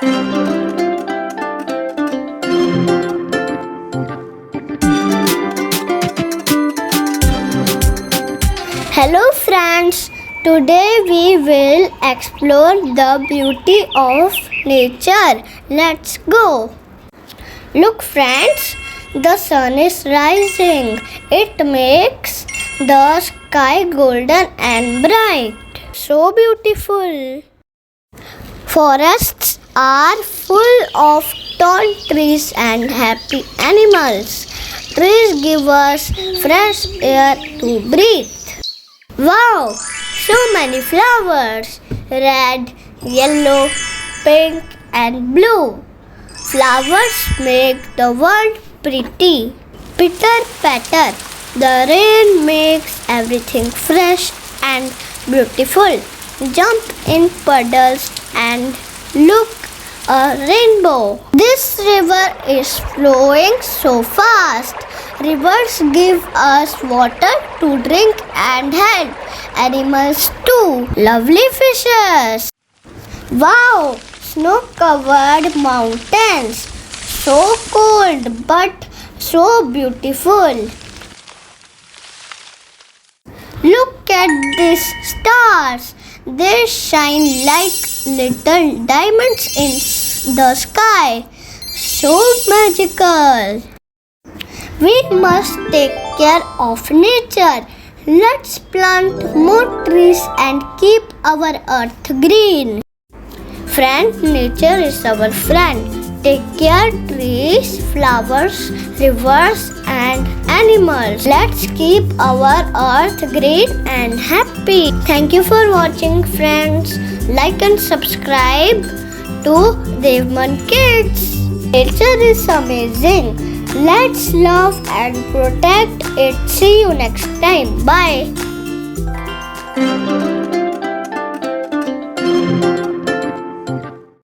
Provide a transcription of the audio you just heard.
Hello friends, today we will explore the beauty of nature. Let's go. Look friends, the sun is rising. It makes the sky golden and bright. So beautiful. Forests are full of tall trees and happy animals. Trees give us fresh air to breathe. Wow, so many flowers. Red, yellow, pink and blue. Flowers make the world pretty. Pitter patter. The rain makes everything fresh and beautiful. Jump in puddles and look a rainbow. This river is flowing so fast. Rivers give us water to drink and help animals too. Lovely fishes. Wow, snow-covered mountains. So cold but so beautiful. Look at these stars. They shine like little diamonds in the sky. So magical. We must take care of nature. Let's plant more trees and keep our earth green. Friend, nature is our friend. Take care trees, flowers, rivers and animals. Let's keep our earth green and happy. Thank you for watching friends. Like and subscribe to DevMann Kidz. Nature is amazing. Let's love and protect it. See you next time. Bye.